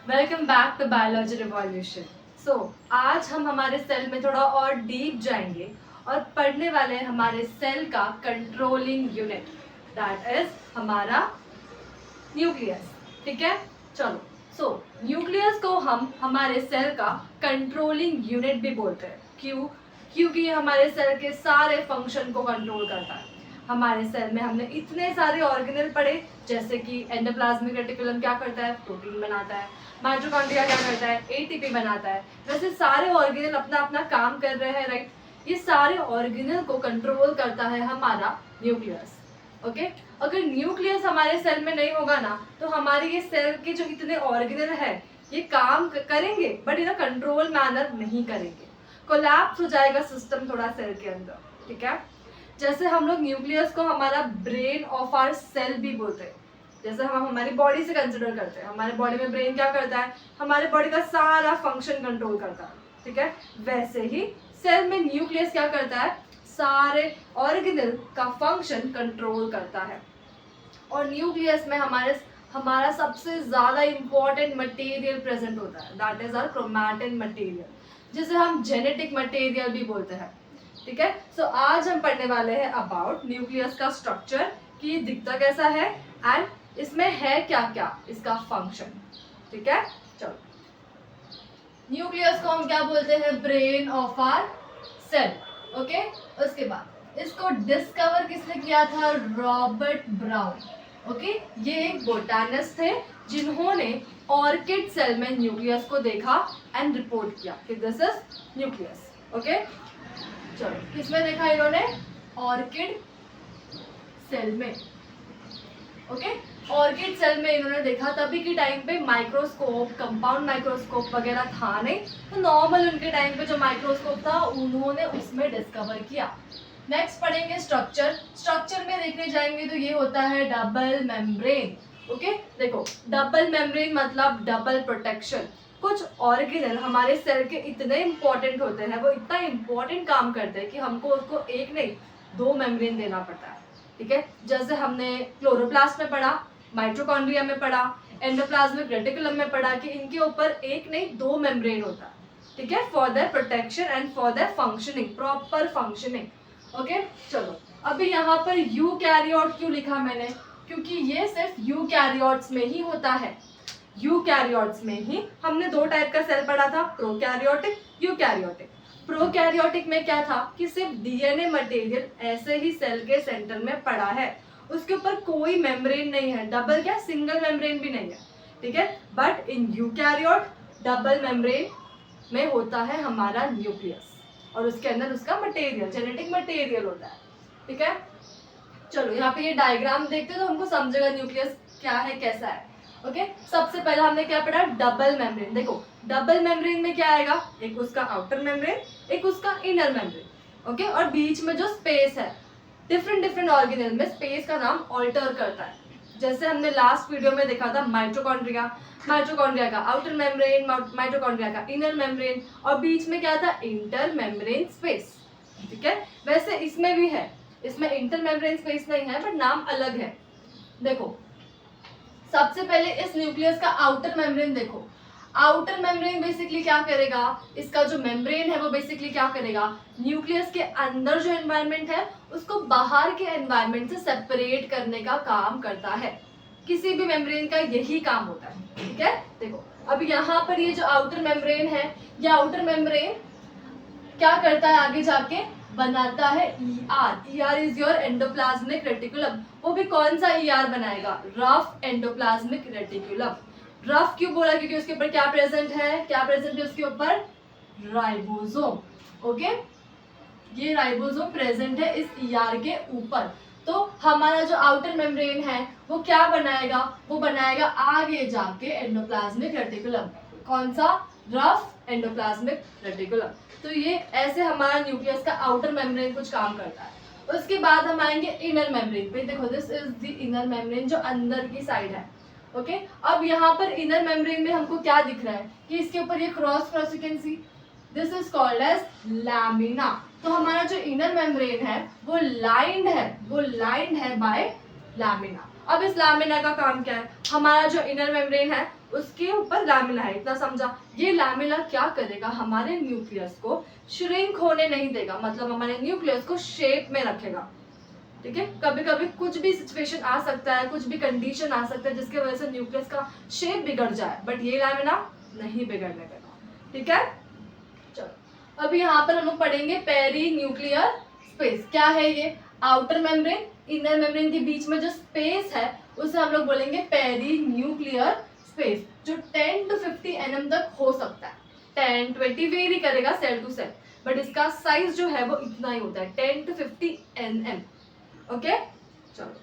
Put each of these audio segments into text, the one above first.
Welcome back to biology revolution. आज हम हमारे सेल में थोड़ा और डीप जाएंगे और पढ़ने वाले हैं हमारे सेल का कंट्रोलिंग यूनिट, दैट इज हमारा न्यूक्लियस। ठीक है, चलो। न्यूक्लियस को हम हमारे सेल का कंट्रोलिंग यूनिट भी बोलते हैं। क्यों? क्योंकि ये हमारे सेल के सारे फंक्शन को कंट्रोल करता है। हमारे सेल में हमने इतने सारे ऑर्गेनल पढ़े, जैसे कि एंडोप्लाज्मिक रेटिकुलम क्या करता है, प्रोटीन बनाता है। माइटोकॉन्ड्रिया क्या करता है, एटीपी बनाता है। वैसे सारे ऑर्गेनल अपना अपना काम कर रहे हैं, राइट। ये सारे ऑर्गेनल को कंट्रोल करता है हमारा न्यूक्लियस। ओके, अगर न्यूक्लियस हमारे सेल में नहीं होगा ना, तो हमारे ये सेल के जो इतने ऑर्गेनल है ये काम करेंगे, बट इन कंट्रोल मैनर नहीं करेंगे। कोलैप्स हो जाएगा सिस्टम थोड़ा सेल के अंदर। ठीक है, जैसे हम लोग न्यूक्लियस को हमारा ब्रेन ऑफ आवर सेल भी बोलते हैं। जैसे हम हमारी बॉडी से कंसिडर करते हैं, हमारे बॉडी में ब्रेन क्या करता है, हमारे बॉडी का सारा फंक्शन कंट्रोल करता है। ठीक है, वैसे ही सेल में न्यूक्लियस क्या करता है, सारे ऑर्गेनल का फंक्शन कंट्रोल करता है। और न्यूक्लियस में हमारा सबसे ज्यादा इंपॉर्टेंट मटेरियल प्रेजेंट होता है, that is our chromatin material, जिसे हम जेनेटिक मटेरियल भी बोलते हैं। ठीक है, आज हम पढ़ने वाले हैं अबाउट न्यूक्लियस का स्ट्रक्चर, कि ये दिखता कैसा है एंड इसमें है क्या क्या इसका फंक्शन। ठीक है, चलो। न्यूक्लियस को हम क्या बोलते हैं, brain of our cell. Okay, उसके बाद इसको डिस्कवर किसने किया था, रॉबर्ट ब्राउन। ओके, ये एक बोटानिस्ट थे जिन्होंने ऑर्किड सेल में न्यूक्लियस को देखा एंड रिपोर्ट किया कि दिस इज न्यूक्लियस। ओके, चलो, किसमें देखा इन्होंने, ऑर्किड सेल में। ओके, ऑर्किड सेल में इन्होंने देखा। तभी के टाइम पे माइक्रोस्कोप, कंपाउंड माइक्रोस्कोप वगैरह था नहीं, तो नॉर्मल उनके टाइम पे जो माइक्रोस्कोप था उन्होंने उसमें डिस्कवर किया। नेक्स्ट पढ़ेंगे स्ट्रक्चर। स्ट्रक्चर में देखने जाएंगे तो ये होता है डबल मेम्ब्रेन। ओके, देखो, डबल मेम्ब्रेन मतलब डबल प्रोटेक्शन। कुछ ऑर्गेनल हमारे सेल के इतने इंपॉर्टेंट होते हैं, वो इतना इंपॉर्टेंट काम करते हैं कि हमको उसको एक नहीं दो मेम्ब्रेन देना पड़ता है। ठीक है, जैसे हमने क्लोरोप्लास्ट में पढ़ा, माइटोकॉन्ड्रिया में पढ़ा, एंडोप्लाज्मिक रेटिकुलम में पढ़ा कि इनके ऊपर एक नहीं दो मेम्ब्रेन होता है। ठीक है, for their protection and for their functioning, proper functioning. Okay, चलो, अभी यहाँ पर यूकैरियोट क्यों लिखा मैंने, क्योंकि ये सिर्फ यूकैरियोट्स में ही होता है। यूकैरियोट्स में ही हमने दो टाइप का सेल पढ़ा था, प्रोकैरियोटिक, यूकैरियोटिक। प्रोकैरियोटिक में क्या था कि सिर्फ डीएनए मटेरियल ऐसे ही सेल के सेंटर में पड़ा है, उसके ऊपर कोई मेम्ब्रेन नहीं है, डबल क्या सिंगल मेम्ब्रेन भी नहीं है। ठीक है, but in eukaryote double membrane में होता है हमारा न्यूक्लियस, और उसके अंदर उसका मटेरियल, जेनेटिक मटेरियल होता है। ठीक है, चलो, यहाँ पे ये डायग्राम देखते तो हमको समझेगा न्यूक्लियस क्या है, कैसा है। ओके, सबसे पहले हमने क्या पढ़ा, डबल मेम्ब्रेन। देखो, डबल मेम्ब्रेन में क्या आएगा, एक उसका आउटर मेम्ब्रेन, एक उसका इनर मेम्ब्रेन। ओके, और बीच में जो स्पेस है, डिफरेंट डिफरेंट ऑर्गेनल में स्पेस का नाम ऑल्टर करता है। जैसे हमने लास्ट वीडियो में देखा था माइटोकॉन्ड्रिया, माइटोकॉन्ड्रिया का आउटर मेम्ब्रेन, माइटोकॉन्ड्रिया का इनर मेम्ब्रेन, और बीच में क्या था, इंटर मेम्ब्रेन स्पेस। ठीक है, वैसे इसमें भी है, इसमें इंटर मेम्ब्रेन स्पेस नहीं है, बट नाम अलग है। देखो, सबसे पहले इस न्यूक्लियस का आउटर मेम्ब्रेन देखो। आउटर मेम्ब्रेन बेसिकली क्या करेगा, इसका जो मेम्ब्रेन है वो बेसिकली क्या करेगा, न्यूक्लियस के अंदर जो एनवायरनमेंट है उसको बाहर के एनवायरनमेंट से सेपरेट करने का काम करता है। किसी भी मेम्ब्रेन का यही काम होता है। ठीक है, देखो, अब यहाँ पर ये जो आउटर मेम्ब्रेन है, ये आउटर मेम्ब्रेन क्या करता है, आगे जाके बनाता है ER। ER is your endoplasmic reticulum. वो भी कौन सा ER बनाएगा, रफ एंडोप्लाज्मिक रेटिकुलम। रफ क्यों बोला, क्योंकि उसके ऊपर क्या प्रेजेंट है, क्या प्रेजेंट है उसके ऊपर, राइबोसोम। ओके, ये राइबोसोम प्रेजेंट है इस ER के ऊपर। तो हमारा जो आउटर मेम्ब्रेन है वो क्या बनाएगा, वो बनाएगा आगे जाके एंडोप्लाज्मिक रेटिकुलम। कौन सा, रफ एंडोप्लाज्मिक रेटिकुलम। तो ये ऐसे हमारा न्यूक्लियस का आउटर मेम्ब्रेन कुछ काम करता है। उसके बाद हम आएंगे इनर मेम्ब्रेन पे। देखो, this is the inner membrane, जो अंदर की साइड है। ओके, अब यहाँ पर इनर मेम्ब्रेन में हमको क्या दिख रहा है कि इसके ऊपर ये cross you can see, this is called as lamina. तो हमारा जो इनर मेम्ब्रेन है वो लाइंड है, बाय लैमिना। अब इस लैमिना का काम क्या है, हमारा जो इनर मेम्ब्रेन है उसके ऊपर लैमिना है, इतना समझा। ये लैमिना क्या करेगा, हमारे न्यूक्लियस को श्रिंक होने नहीं देगा, मतलब हमारे न्यूक्लियस को शेप में रखेगा। ठीक है, कभी कभी कुछ भी सिचुएशन आ सकता है, कुछ भी कंडीशन आ सकता है जिसकी वजह से न्यूक्लियस का शेप बिगड़ जाए, बट ये लैमिना नहीं बिगड़ने देगा। ठीक है, चलो अब यहाँ पर हम लोग पढ़ेंगे पेरी न्यूक्लियर स्पेस। क्या है ये, आउटर मेम्ब्रेन इनर मेम्ब्रेन के बीच में जो स्पेस है उसे हम लोग बोलेंगे पेरी न्यूक्लियर स्पेस, जो 10 to 50 nm तक हो सकता है। 10-20 वेरी करेगा सेल टू सेल, बट इसका साइज जो है वो इतना ही होता है, 10 to 50 nm। ओके, चलो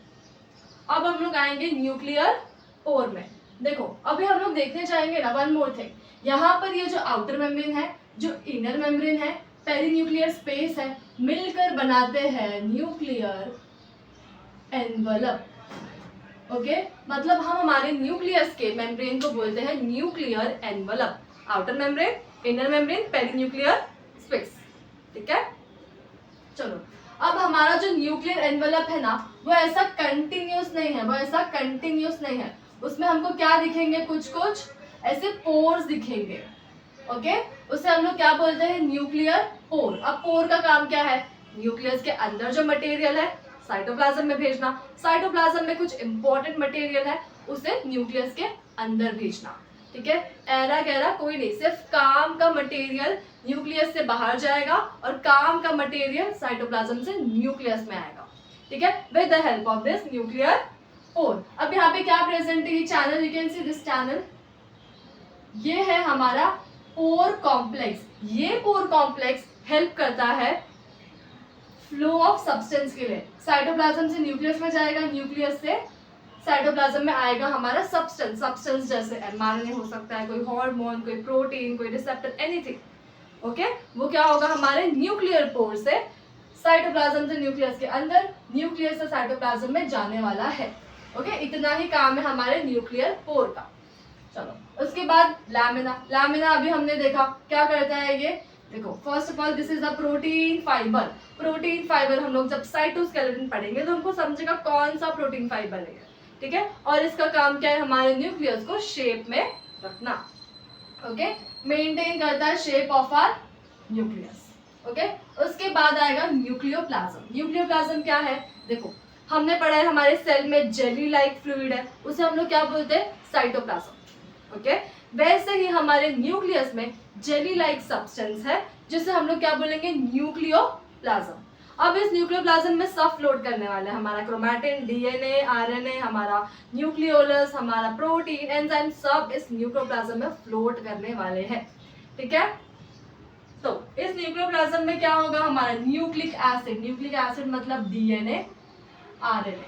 अब हम लोग आएंगे न्यूक्लियर पोर में। देखो अभी हम लोग देखने चाहेंगे ना, वन मोर थिंग, यहाँ पर ये जो आउटर मेम्ब्रेन है, जो इनर मेम्ब्रेन है, पेरी न्यूक्लियर स्पेस है, मिलकर बनाते हैं न्यूक्लियर एनवलप। ओके, मतलब हम हमारे न्यूक्लियस के मेम्ब्रेन को बोलते हैं nuclear envelope. Outer membrane, inner membrane, perinuclear space. ठीक है, चलो अब हमारा जो न्यूक्लियर एनवलप है ना, वो ऐसा कंटिन्यूस नहीं है, उसमें हमको क्या दिखेंगे, कुछ कुछ ऐसे पोर्स दिखेंगे। ओके, उसे हम लोग क्या बोलते हैं, न्यूक्लियर पोर। अब पोर का काम क्या है, न्यूक्लियस के अंदर जो मटेरियल है साइटोप्लाज्म में भेजना, साइटोप्लाज्म में कुछ इंपॉर्टेंट मटेरियल है उसे न्यूक्लियस के अंदर भेजना। ठीक है, ऐरा गैरा कोई नहीं, सिर्फ काम का मटेरियल न्यूक्लियस से बाहर जाएगा और काम का मटेरियल साइटोप्लाज्म से न्यूक्लियस में आएगा। ठीक है, with the help of this nuclear pore. अब यहाँ पे क्या प्रेजेंट है, ये channel, you can see this channel, ये है हमारा पोर कॉम्प्लेक्स। ये पोर कॉम्प्लेक्स हेल्प करता है फ्लो ऑफ सब्सटेंस के लिए। साइटोप्लाज्म से न्यूक्लियस में जाएगा, न्यूक्लियस से साइटोप्लाज्म में आएगा हमारा सब्सटेंस जैसे एमआरएनए हो सकता है, कोई हार्मोन, कोई प्रोटीन, कोई रिसेप्टर, एनीथिंग। ओके, वो क्या होगा, हमारे न्यूक्लियर पोर से साइटोप्लाज्म से न्यूक्लियस के अंदर, न्यूक्लियस से साइटोप्लाज्म में जाने वाला है। ओके, इतना ही काम है हमारे न्यूक्लियर पोर का। चलो उसके बाद लैमिना अभी हमने देखा क्या करता है ये। देखो first of all this is a protein fibre. हम लोग जब साइटोस्केलेटन पढ़ेंगे तो हमको समझेगा कौन सा प्रोटीन फाइबर है। ठीक है, और इसका काम क्या है, हमारे न्यूक्लियस को शेप में रखना। ओके, मेंटेन करता है shape of our nucleus. Okay, उसके बाद आएगा न्यूक्लियोप्लाज्म क्या है, देखो हमने पढ़ा है हमारे सेल में जेली लाइक फ्लूइड है, उसे हम लोग क्या बोलते हैं, साइटोप्लाज्म। ओके, वैसे ही हमारे न्यूक्लियस में जेली लाइक सब्सटेंस है जिसे हम लोग क्या बोलेंगे, न्यूक्लियोप्लाज्म। अब इस न्यूक्लियोप्लाज्म में सब फ्लोट करने वाला है, हमारा क्रोमैटिन, डीएनए, आरएनए, हमारा न्यूक्लियोलस, हमारा प्रोटीन, एंजाइम, सब इस न्यूक्लियोप्लाज्म में फ्लोट करने वाले हैं। ठीक है, तो इस न्यूक्लियोप्लाज्म में क्या होगा, हमारा न्यूक्लिक एसिड मतलब DNA, RNA,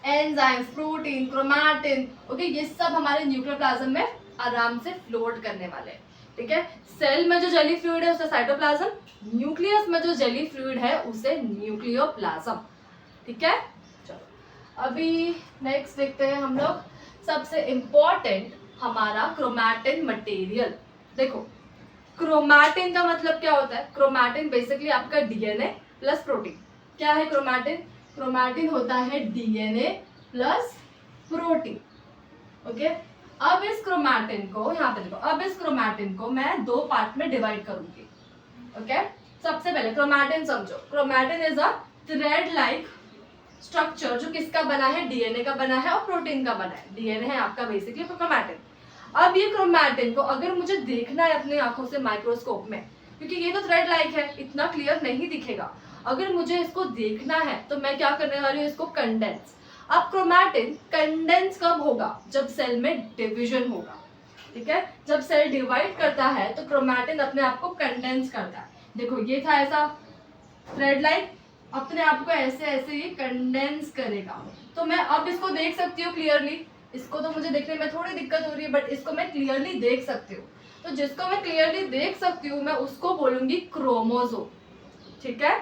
enzymes, protein, chromatin, okay, ये सब हमारे न्यूक्लियोप्लाज्म में आराम से फ्लोट करने वाले हैं। ठीक है, सेल में जो जेली फ्लूइड है उसे साइटोप्लाज्म, न्यूक्लियस में जो जेली फ्लूइड है उसे न्यूक्लियोप्लाज्म। ठीक है, चलो अभी नेक्स्ट देखते हैं हम लोग, सबसे इंपॉर्टेंट हमारा क्रोमैटिन मटेरियल। देखो क्रोमैटिन का मतलब क्या होता है, क्रोमैटिन बेसिकली आपका डीएनए प्लस प्रोटीन। क्या है क्रोमैटिन होता है डीएनए प्लस प्रोटीन। ओके, अब इस क्रोमैटिन को यहाँ पे देखो, अब इस क्रोमैटिन को मैं दो पार्ट में डिवाइड करूंगी। ओके, सबसे पहले क्रोमैटिन समझो, chromatin is a thread like structure जो किसका बना है, डीएनए का बना है और प्रोटीन का बना है। डीएनए है आपका बेसिकली क्रोमैटिन। अब ये क्रोमैटिन को अगर मुझे देखना है अपनी आंखों से माइक्रोस्कोप में, क्योंकि ये तो थ्रेड लाइक है, इतना क्लियर नहीं दिखेगा, अगर मुझे इसको देखना है तो मैं क्या करने वाली हूँ, इसको कंडेंस। अब क्रोमैटिन कंडेंस कब होगा, जब सेल में डिवीजन होगा। ठीक है, जब सेल डिवाइड करता है तो क्रोमैटिन अपने आप को कंडेंस करता है। देखो ये था ऐसा थ्रेड लाइक, अपने आप को ऐसे ऐसे ये कंडेंस करेगा। तो मैं अब इसको देख सकती हूँ क्लियरली, इसको तो मुझे देखने में थोड़ी दिक्कत हो रही है बट इसको मैं क्लियरली देख सकती हूँ। तो जिसको मैं क्लियरली देख सकती हूँ मैं उसको बोलूंगी क्रोमोसोम। ठीक है,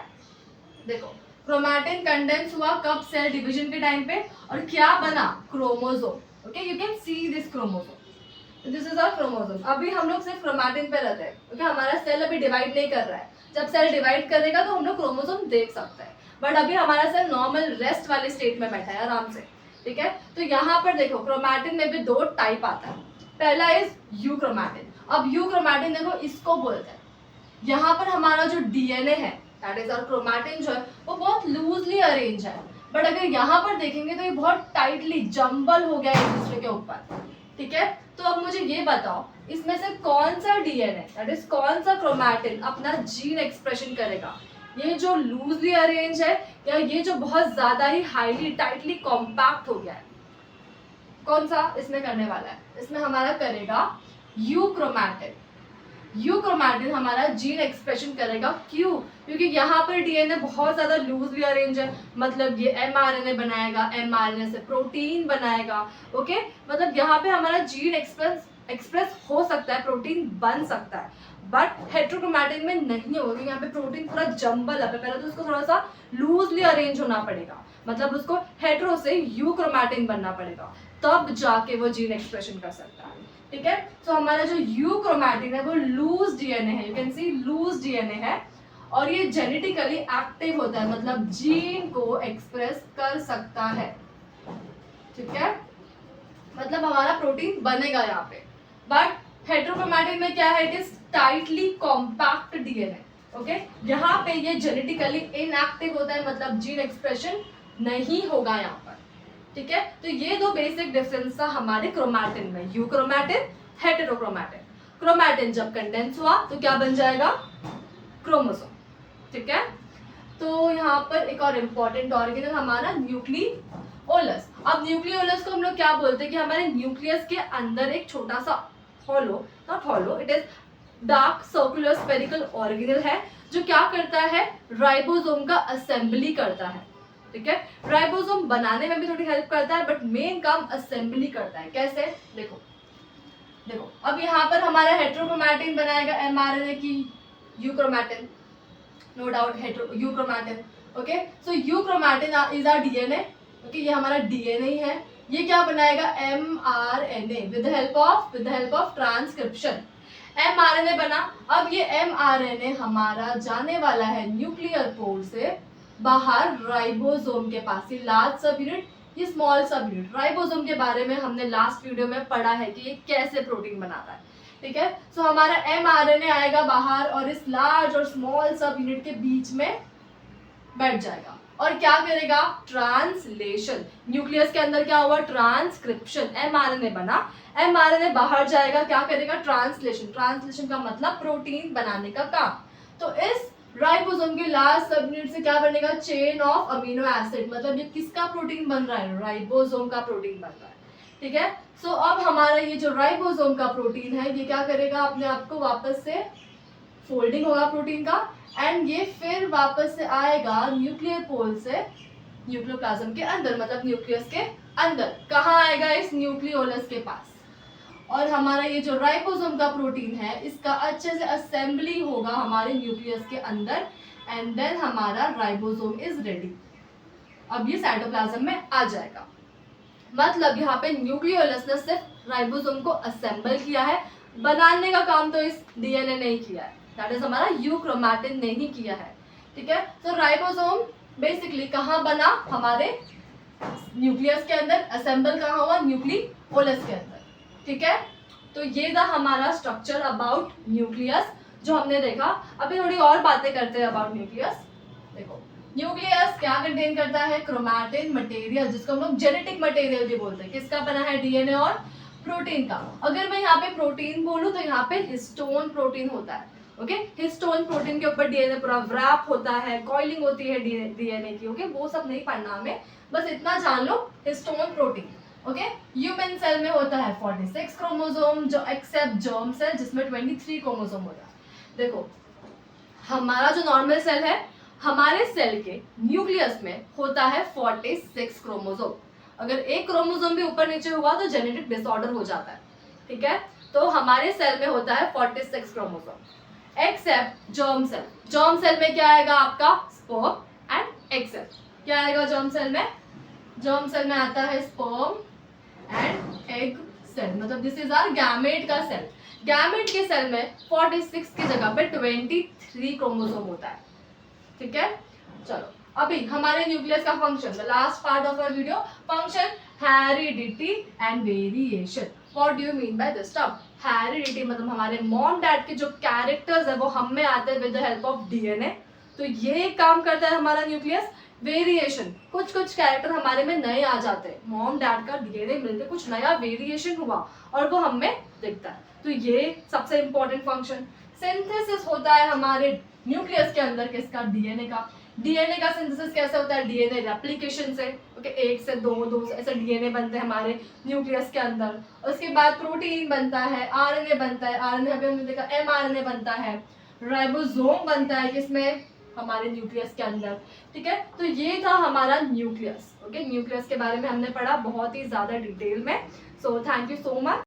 देखो क्रोमैटिन कंडेंस हुआ कब, सेल डिवीजन के टाइम पे, और क्या बना, chromosome. Okay, you can see this chromosome, this is our chromosome. अभी हम लोग सिर्फ क्रोमैटिन पे रहते हैं क्योंकि हमारा सेल अभी डिवाइड नहीं कर रहा है। जब सेल डिवाइड करेगा तो हम लोग क्रोमोसोम देख सकते हैं, बट अभी हमारा सेल नॉर्मल रेस्ट वाले स्टेट में बैठा है आराम से, ठीक है। तो यहाँ पर देखो क्रोमैटिन में भी दो टाइप आता है, पहला इज यूक्रोमैटिन। अब यूक्रोमैटिन देखो इसको बोलते हैं, यहाँ पर हमारा जो डीएनए है दैट इज और क्रोमैटिन जो है वो बहुत लूजली अरेंज है, बट अगर यहाँ पर देखेंगे तो ये बहुत टाइटली जंबल हो गया है एक दूसरे के ऊपर, ठीक है। तो अब मुझे ये बताओ इसमें से कौन सा डीएनए दैट इज कौन सा क्रोमैटिन अपना जीन एक्सप्रेशन करेगा, ये जो लूजली अरेंज है या ये जो बहुत ज्यादा ही हाईली टाइटली कॉम्पैक्ट हो गया है, कौन सा इसमें करने वाला है? इसमें हमारा करेगा यूक्रोमैटिन। यूक्रोमैटिन हमारा जीन एक्सप्रेशन करेगा, क्यों? क्योंकि यहाँ पर डीएनए बहुत ज्यादा लूजली अरेंज है, मतलब ये एमआरएनए बनाएगा, एमआरएनए से प्रोटीन बनाएगा, ओके। मतलब यहाँ पे हमारा जीन एक्सप्रेस हो सकता है, प्रोटीन बन सकता है, बट हेट्रोक्रोमैटिन में नहीं होगा, यहाँ पे प्रोटीन पूरा जंबल है। पहले तो उसको थोड़ा सा लूजली अरेंज होना पड़ेगा, मतलब उसको हेट्रो से यूक्रोमैटिन बनना पड़ेगा, तब जाके वो जीन एक्सप्रेशन कर सकता है, ठीक है। तो हमारा जो यूक्रोमैटिन है वो लूज डीएनए है, you can see loose DNA है, और ये जेनेटिकली एक्टिव होता है, मतलब जीन को एक्सप्रेस कर सकता है, ठीक है। मतलब हमारा प्रोटीन बनेगा यहाँ पे, बट हेट्रोक्रोमैटिन में क्या है, it is tightly compact DNA, okay. यहाँ पे ये जेनेटिकली इनएक्टिव होता है, मतलब जीन एक्सप्रेशन नहीं होगा यहाँ पर, ठीक है। तो ये दो बेसिक डिफरेंस था हमारे क्रोमैटिन में, यूक्रोमैटिन, हेटेरोक्रोमैटिन। क्रोमैटिन जब कंडेंस हुआ तो क्या बन जाएगा? क्रोमोसोम, ठीक है। तो यहाँ पर एक और इम्पोर्टेंट ऑर्गेनल हमारा न्यूक्लियोलस। अब न्यूक्लियोलस को हम लोग क्या बोलते हैं कि हमारे न्यूक्लियस के अंदर एक छोटा सा hollow, not hollow, it is dark circular spherical organelle है, जो क्या करता है, राइबोसोम का असेंबली करता है, ठीक है। राइबोसोम बनाने में भी थोड़ी हेल्प करता है, बट मेन काम असेंबली करता है। कैसे? देखो देखो, अब यहाँ पर हमारा हेट्रोक्रोमैटिन बनाएगा एमआरएनए की euchromatin, no doubt euchromatin, okay. So euchromatin is our DNA, okay, ये हमारा डीएनए ही है। ये क्या बनाएगा? MRNA with the help of transcription. MRNA बना। अब ये एमआरएनए हमारा जाने वाला है न्यूक्लियर पोल से बाहर राइबोसोम के पास। ये लार्ज सब यूनिट, ये स्मॉल सब यूनिट। राइबोसोम के बारे में हमने लास्ट वीडियो में पढ़ा है कि ये कैसे प्रोटीन बनाता है, ठीक है। सो हमारा एमआरएनए आएगा बाहर और इस लार्ज और स्मॉल सब यूनिट के बीच में बैठ जाएगा और क्या करेगा? ट्रांसलेशन। न्यूक्लियस के अंदर क्या हुआ? ट्रांसक्रिप्शन। एमआरएनए बना, एमआरएनए बाहर जाएगा, क्या करेगा? ट्रांसलेशन। ट्रांसलेशन का मतलब प्रोटीन बनाने का काम। तो इस राइबोसोम के लास्ट सब यूनिट से क्या बनेगा? Chain of amino acid. मतलब ये किसका प्रोटीन बन रहा है? राइबोसोम का प्रोटीन बन रहा है, ठीक है। सो अब हमारा ये जो राइबोसोम का प्रोटीन है ये क्या करेगा? अपने आप को वापस से फोल्डिंग होगा प्रोटीन का, एंड ये फिर वापस से आएगा न्यूक्लियर पोल से न्यूक्लियोप्लाज्म के अंदर, मतलब न्यूक्लियस के अंदर। कहाँ आएगा? इस न्यूक्लियोलस के पास। और हमारा ये जो राइबोसोम का प्रोटीन है इसका अच्छे से असेंबली होगा हमारे न्यूक्लियस के अंदर, एंड देन हमारा राइबोसोम इज रेडी। अब ये साइटोप्लाज्म में आ जाएगा। मतलब यहाँ पे न्यूक्लियोलस ने सिर्फ राइबोसोम को असेंबल किया है, बनाने का काम तो इस डीएनए ने ही किया है, दैट इज हमारा यूक्रोमैटिन ने ही किया है, ठीक है। तो राइबोसोम बेसिकली कहाँ बना? हमारे न्यूक्लियस के अंदर। असेंबल कहाँ हुआ? न्यूक्लियोलस के अंदर, ठीक है। तो ये था हमारा स्ट्रक्चर अबाउट न्यूक्लियस जो हमने देखा। अभी थोड़ी और बातें करते हैं अबाउट न्यूक्लियस। देखो, न्यूक्लियस क्या कंटेन करता है? क्रोमैटिन मटेरियल, जिसको हम लोग जेनेटिक मटेरियल भी बोलते हैं। किसका बना है? डीएनए और प्रोटीन का। अगर मैं यहाँ पे प्रोटीन बोलूँ तो यहाँ पे हिस्टोन प्रोटीन होता है, ओके। हिस्टोन प्रोटीन के ऊपर डीएनए पूरा व्रैप होता है, कॉइलिंग होती है डीएनए की, ओके। वो सब नहीं पढ़ना हमें, बस इतना जान लो, histone protein, okay. Human cell में होता है 46 क्रोमोसोम, जो एक्सेप्ट जर्म सेल जिसमें 23 क्रोमोसोम होता है। देखो, हमारा जो नॉर्मल सेल है, हमारे सेल के न्यूक्लियस में होता है 46 क्रोमोसोम। अगर एक क्रोमोसोम भी ऊपर नीचे हुआ तो जेनेटिक डिसऑर्डर हो जाता है, ठीक है। तो हमारे सेल में होता है 46 chromosome except germ cell. Germ cell में क्या आएगा आपका? Sperm and egg cell. क्या आएगा जर्म सेल में? जर्म सेल में आता है स्पर्म एंड एग सेल, मतलब दिस इज आवर गैमेट का सेल। गैमेट के सेल में 46 की जगह पे 23 क्रोमोसोम होता है, ठीक है। चलो, अभी हमारे न्यूक्लियस का function, the last part of our video, function heredity and variation. What do you mean by this term? Heredity मतलब हमारे मॉम डैड के जो कैरेक्टर्स है वो हम में आते हैं with the help of DNA. तो ये काम करता है हमारा न्यूक्लियस. वेरिएशन, कुछ कुछ कैरेक्टर हमारे में नए आ जाते हैं, मॉम डैड का डीएनए मिलकर कुछ नया वेरिएशन हुआ और वो हम में दिखता है. तो ये सबसे इंपॉर्टेंट फंक्शन. सिंथेसिस होता है हमारे न्यूक्लियस के अंदर किसका? डीएनए का. डीएनए का सिंथेसिस कैसे होता है? डीएनए रेप्लिकेशन से. ओके, एक से दो, दो से ऐसे डीएनए बनते हैं हमारे न्यूक्लियस के अंदर. उसके बाद प्रोटीन बनता है, आरएनए बनता है, आरएनए अभी हमने देखा एमआरएनए बनता है, राइबोसोम बनता है किसमें? हमारे न्यूक्लियस के अंदर. ठीक है, तो ये था हमारा न्यूक्लियस. ओके, न्यूक्लियस के बारे में हमने पढ़ा बहुत ही ज्यादा डिटेल में. So thank you so much.